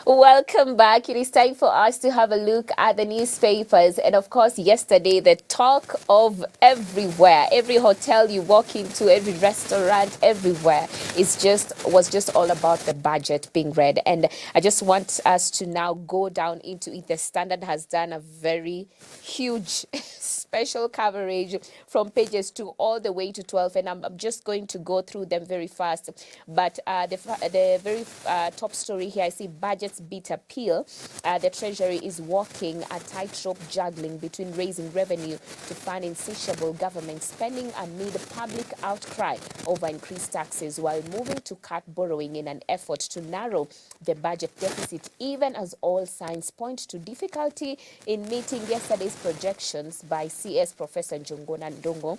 Welcome back. It is time for us to have a look at the newspapers. And of course, yesterday, the talk of everywhere, every hotel you walk into, every restaurant, everywhere was just all about the budget being read. And I just want us to now go down into it. The Standard has done a very huge special coverage from pages 2 all the way to 12, and I'm just going to go through them very fast. But the very top story here, I see budgets beat appeal. The Treasury is walking a tightrope juggling between raising revenue to fund insatiable government spending amid public outcry over increased taxes, while moving to cut borrowing in an effort to narrow the budget deficit, even as all signs point to difficulty in meeting yesterday's projections by CS Professor Njuguna Ndung'u.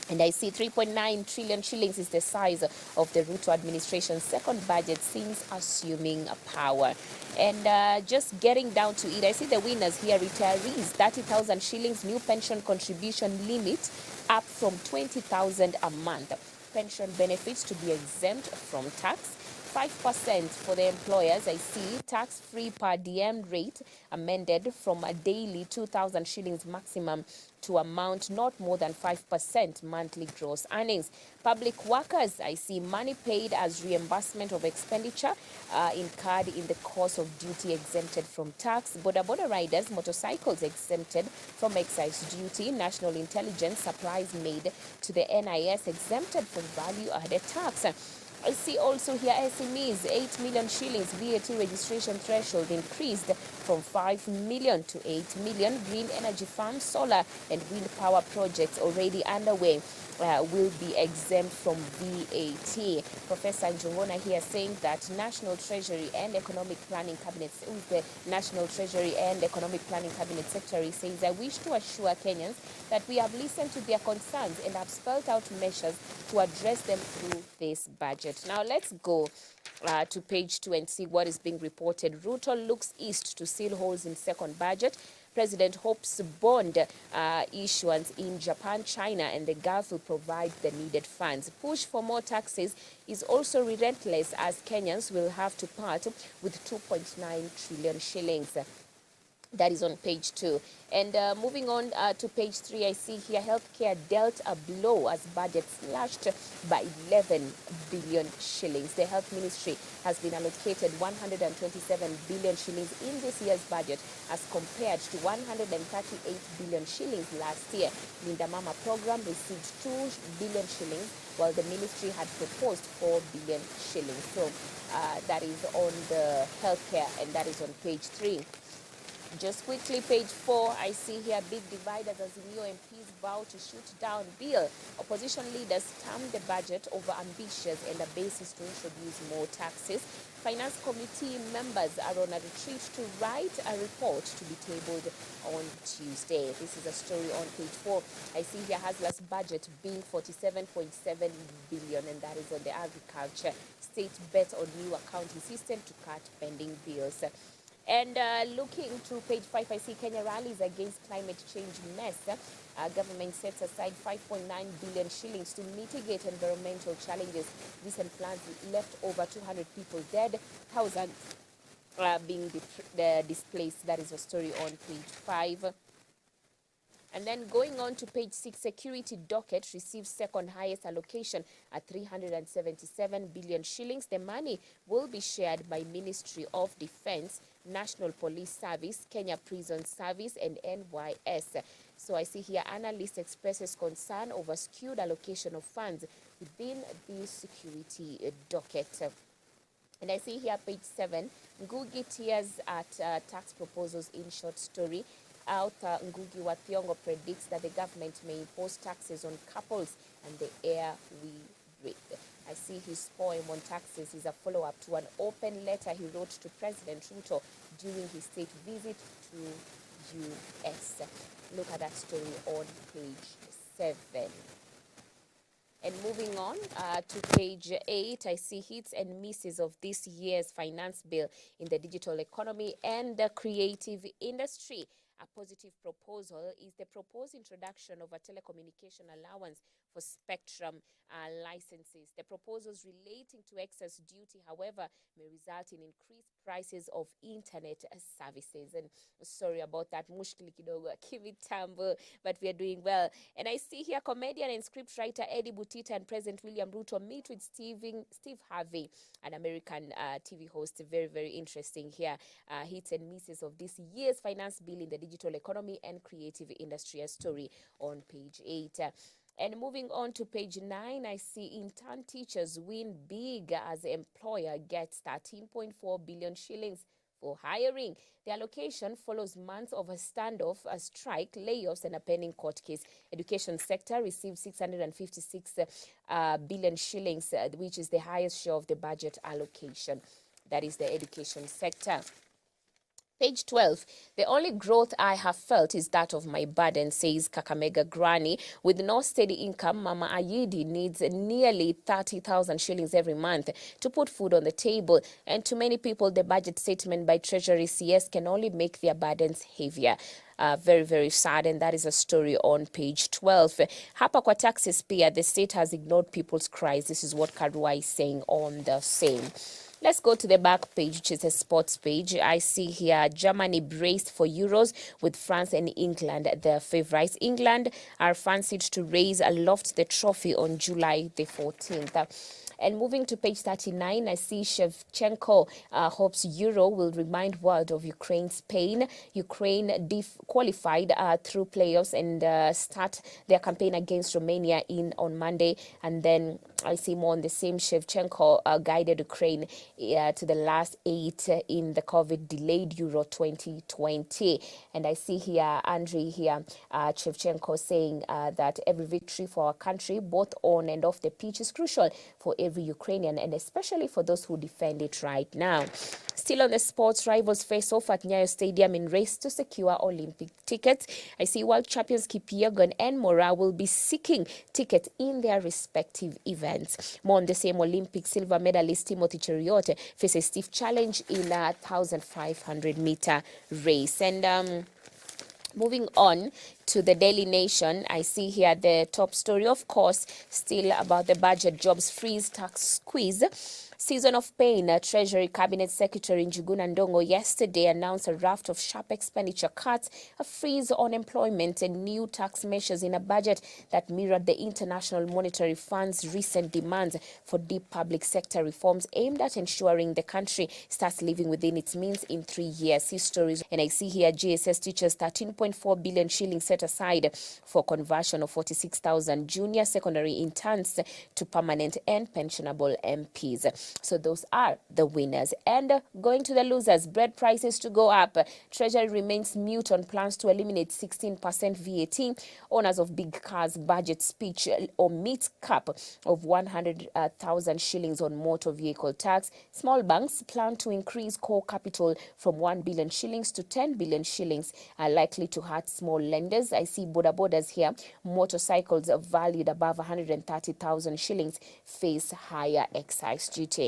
And I see 3.9 trillion shillings is the size of the Ruto administration's second budget since assuming power. And just getting down to it, I see the winners here: retirees, 30,000 shillings new pension contribution limit up from 20,000 a month. Pension benefits to be exempt from tax. 5% for the employers. I see tax-free per diem rate amended from a daily 2,000 shillings maximum to amount not more than 5% monthly gross earnings. Public workers, I see money paid as reimbursement of expenditure incurred in the course of duty exempted from tax. Border riders, motorcycles exempted from excise duty. National intelligence supplies made to the NIS exempted from value-added tax. I see also here SMEs, 8 million shillings VAT registration threshold increased from 5 million to 8 million. Green energy farms, solar and wind power projects already underway will be exempt from VAT. Professor Njuguna here saying that National Treasury and Economic Planning Cabinet, who's the National Treasury and Economic Planning Cabinet Secretary, says, I wish to assure Kenyans that we have listened to their concerns and have spelled out measures to address them through this budget. Now let's go to page 2 and see what is being reported. Ruto looks east to seal holes in second budget. President hopes bond issuance in Japan, China, and the Gulf will provide the needed funds. Push for more taxes is also relentless as Kenyans will have to part with 2.9 trillion shillings. That is on page 2. And moving on to page 3, I see here healthcare dealt a blow as budget slashed by 11 billion shillings. The health ministry has been allocated 127 billion shillings in this year's budget as compared to 138 billion shillings last year. Linda Mama program received 2 billion shillings while the ministry had proposed 4 billion shillings. So that is on the healthcare, and that is on page 3. Just quickly, page 4, I see here big dividers as Azimio MPs vow to shoot down bill. Opposition leaders term the budget over ambitious and a basis to introduce more taxes. Finance committee members are on a retreat to write a report to be tabled on Tuesday. This is a story on page 4. I see here Hasler's budget being 47.7 billion, and that is on the agriculture. State bet on new accounting system to cut pending bills. And looking to page 5, I see Kenya rallies against climate change mess. Government sets aside 5.9 billion shillings to mitigate environmental challenges. Recent floods left over 200 people dead, thousands being displaced. That is a story on page 5. And then going on to page 6, security docket receives second highest allocation at 377 billion shillings. The money will be shared by Ministry of Defense, National Police Service, Kenya Prison Service, and NYS. So I see here analyst expresses concern over skewed allocation of funds within the security docket. And I see here page 7, Ngugi tears at tax proposals in short story. Author Ngugi wa Thiong'o predicts that the government may impose taxes on couples and the air we breathe. I see his poem on taxes is a follow-up to an open letter he wrote to President Ruto during his state visit to US. Look at that story on page 7. And moving on to page 8, I see hits and misses of this year's finance bill in the digital economy and the creative industry. A positive proposal is the proposed introduction of a telecommunication allowance for spectrum licenses. The proposals relating to excess duty, however, may result in increased prices of internet services. And sorry about that, mushkili kidogo, kivitambo, but we are doing well. And I see here comedian and scriptwriter Eddie Butita and President William Ruto meet with Steve Harvey, an American TV host. Very, very interesting here. Hits and misses of this year's finance bill in the digital economy and creative industry, a story on page 8. And moving on to page 9, I see intern teachers win big as employer gets 13.4 billion shillings for hiring. The allocation follows months of a standoff, a strike, layoffs, and a pending court case. Education sector received 656 billion shillings, which is the highest share of the budget allocation. That is the education sector. Page 12, the only growth I have felt is that of my burden, says Kakamega granny. With no steady income, Mama Ayidi needs nearly 30,000 shillings every month to put food on the table. And to many people, the budget statement by Treasury CS can only make their burdens heavier. Very, very sad, and that is a story on page 12. Hapa kwa taxes pia, the state has ignored people's cries. This is what Karua is saying on the same. Let's go to the back page, which is a sports page. I see here Germany braced for Euros with France and England, their favourites. England are fancied to raise aloft the trophy on July the 14th. And moving to page 39, I see Shevchenko hopes Euro will remind world of Ukraine's pain. Ukraine qualified through playoffs and start their campaign against Romania on Monday. And then I see more on the same. Shevchenko guided Ukraine to the last 8 in the COVID-delayed Euro 2020. And I see here, Andriy here, Shevchenko saying that every victory for our country, both on and off the pitch, is crucial for every Ukrainian, and especially for those who defend it right now. Still on the sports, rivals face off at Nyayo Stadium in race to secure Olympic tickets. I see world champions Kipyegon and Mora will be seeking tickets in their respective events. More on the same, Olympic silver medalist Timothy Cheruiyot faces stiff challenge in a 1,500-meter race. And moving on to the Daily Nation, I see here the top story, of course, still about the budget jobs freeze tax squeeze. Season of pain. Treasury Cabinet Secretary Njuguna Ndongo yesterday announced a raft of sharp expenditure cuts, a freeze on employment, and new tax measures in a budget that mirrored the International Monetary Fund's recent demands for deep public sector reforms aimed at ensuring the country starts living within its means in 3 years. Histories. And I see here GSS teachers 13.4 billion shillings set aside for conversion of 46,000 junior secondary interns to permanent and pensionable MPs. So those are the winners. And going to the losers, bread prices to go up. Treasury remains mute on plans to eliminate 16% VAT. Owners of big cars budget speech omits cap of 100,000 shillings on motor vehicle tax. Small banks plan to increase core capital from 1 billion shillings to 10 billion shillings, are likely to hurt small lenders. I see border borders here. Motorcycles valued above 130,000 shillings face higher excise duty.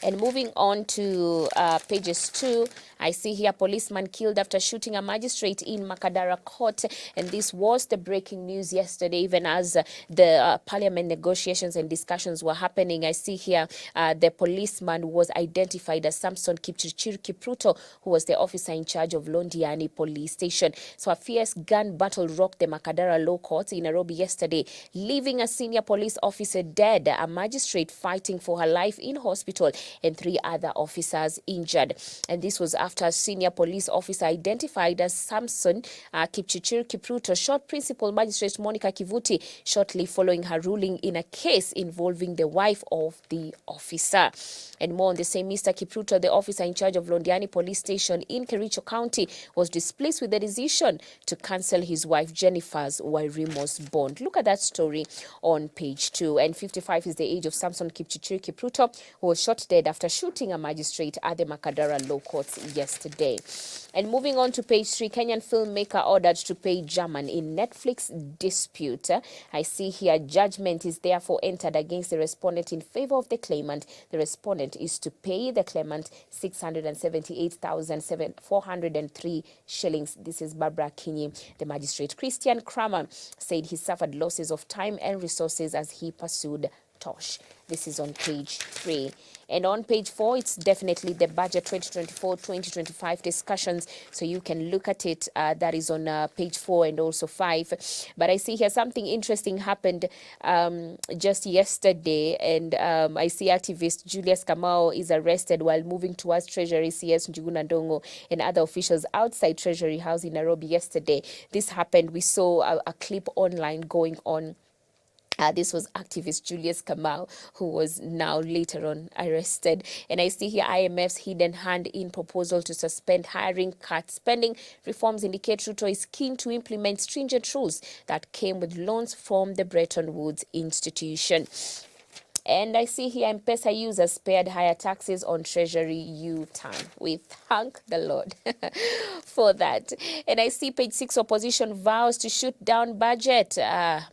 And moving on to pages 2, I see here policeman killed after shooting a magistrate in Makadara Court. And this was the breaking news yesterday, even as the parliament negotiations and discussions were happening. I see here the policeman was identified as Samson Kipchirchir Kipruto, who was the officer in charge of Londiani police station. So a fierce gun battle rocked the Makadara Law Court in Nairobi yesterday, leaving a senior police officer dead, a magistrate fighting for her life in hospital, and 3 other officers injured. And this was after a senior police officer identified as Samson Kipchirchir Kipruto shot Principal Magistrate Monica Kivuti shortly following her ruling in a case involving the wife of the officer. And more on the same, Mr. Kipruto, the officer in charge of Londiani Police Station in Kericho County, was displeased with the decision to cancel his wife Jennifer's Wairimu's bond. Look at that story on page 2. And 55 is the age of Samson Kipchirchir Kipruto, who was shot dead after shooting a magistrate at the Makadara Law Courts yesterday. And moving on to page 3, Kenyan filmmaker ordered to pay German in Netflix dispute. I see here judgment is therefore entered against the respondent in favor of the claimant. The respondent is to pay the claimant 678,403 shillings. This is Barbara Kinyi. The magistrate Christian Kramer said he suffered losses of time and resources as he pursued Tosh. This is on page 3. And on page 4, it's definitely the budget 2024-2025 discussions. So you can look at it. That is on page 4 and also 5. But I see here something interesting happened just yesterday. And I see activist Julius Kamau is arrested while moving towards Treasury. CS Njuguna Ndongo and other officials outside Treasury House in Nairobi yesterday. This happened. We saw a clip online going on. This was activist Julius Kamau, who was now later on arrested. And I see here IMF's hidden hand in proposal to suspend hiring, cut spending. Reforms indicate Ruto is keen to implement stringent rules that came with loans from the Bretton Woods institution. And I see here M-Pesa users spared higher taxes on Treasury U-turn. We thank the Lord for that. And I see page 6, opposition vows to shoot down budget.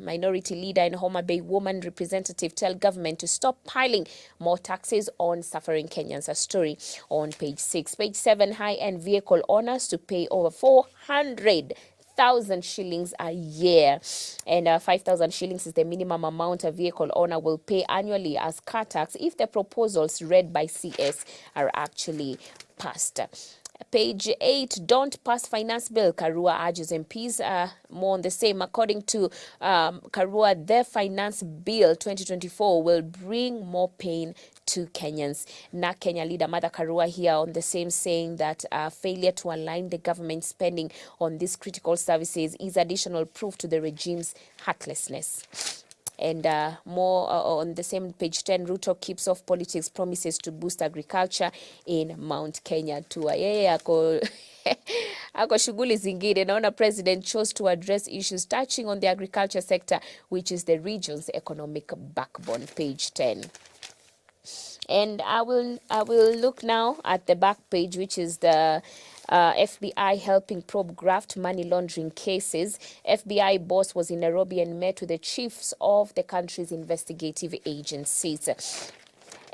Minority leader and Homa Bay woman representative tell government to stop piling more taxes on suffering Kenyans. A story on page 6. Page 7, high-end vehicle owners to pay over 400,000 shillings a year, and 5,000 shillings is the minimum amount a vehicle owner will pay annually as car tax if the proposals read by CS are actually passed. Page 8, don't pass finance bill. Karua urges MPs more on the same. According to Karua, the finance bill 2024 will bring more pain to Kenyans. NARC Kenya leader Martha Karua here on the same, saying that failure to align the government spending on these critical services is additional proof to the regime's heartlessness. And more on the same page 10, Ruto keeps off politics, promises to boost agriculture in Mount Kenya tour. Yeye ako shughuli zingine. Naona president chose to address issues touching on the agriculture sector, which is the region's economic backbone. Page 10. And I will look now at the back page, which is the FBI helping probe graft money laundering cases. FBI boss was in Nairobi and met with the chiefs of the country's investigative agencies.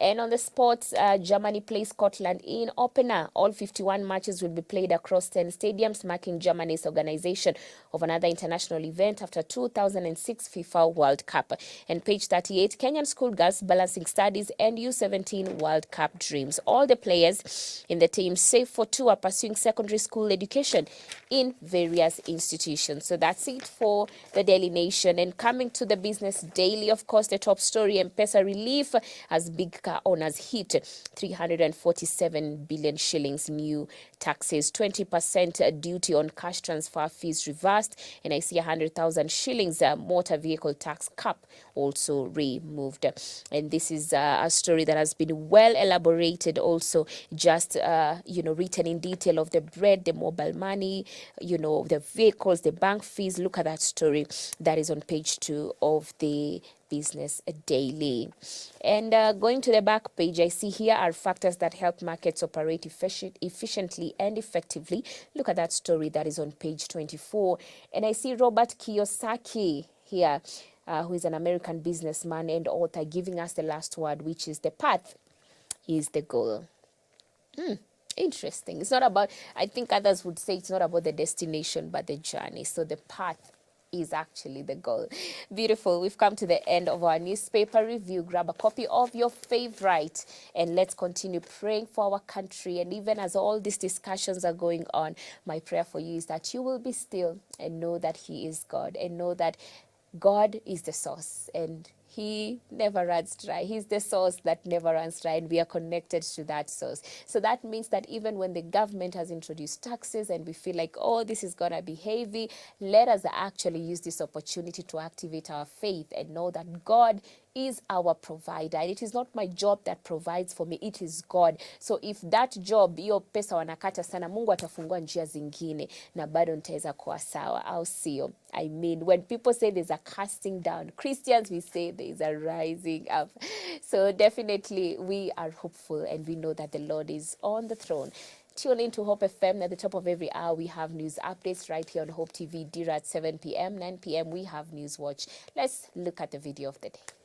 And on the sports, Germany plays Scotland in opener. All 51 matches will be played across 10 stadiums, marking Germany's organization of another international event after 2006 FIFA World Cup. And page 38, Kenyan schoolgirls balancing studies and U17 World Cup dreams. All the players in the team, save for 2, are pursuing secondary school education in various institutions. So that's it for the Daily Nation. And coming to the Business Daily, of course, the top story, M-Pesa relief as big car owners hit 347 billion shillings new taxes, 20% duty on cash transfer fees reversed, and I see 100,000 shillings motor vehicle tax cap also removed. And this is a story that has been well elaborated, also just written in detail of the bread, the mobile money, the vehicles, the bank fees. Look at that story that is on page 2 of the Business Daily. And going to the back page, I see here are factors that help markets operate efficiently and effectively. Look at that story that is on page 24. And I see Robert Kiyosaki here, who is an American businessman and author, giving us the last word, which is the path is the goal. Interesting. It's not about, I think others would say it's not about the destination, but the journey. So the path is actually the goal. Beautiful. We've come to the end of our newspaper review. Grab a copy of your favorite and let's continue praying for our country. And even as all these discussions are going on, my prayer for you is that you will be still and know that He is God, and know that God is the source and He never runs dry. He's the source that never runs dry, and we are connected to that source. So that means that even when the government has introduced taxes and we feel like, oh, this is going to be heavy, let us actually use this opportunity to activate our faith and know that God is our provider. And it is not my job that provides for me, it is God. So if that job, hiyo pesa wanakata sana, Mungu atafungua njia zingine na bado nitaweza kuwa sawa, au sio? I mean, when people say there's a casting down, Christians, we say there's a rising up. So definitely we are hopeful and we know that the Lord is on the throne, tune in to Hope FM. At the top of every hour, we have news updates right here on Hope TV. Dira at 7 p.m., 9 p.m., we have News Watch. Let's look at the video of the day.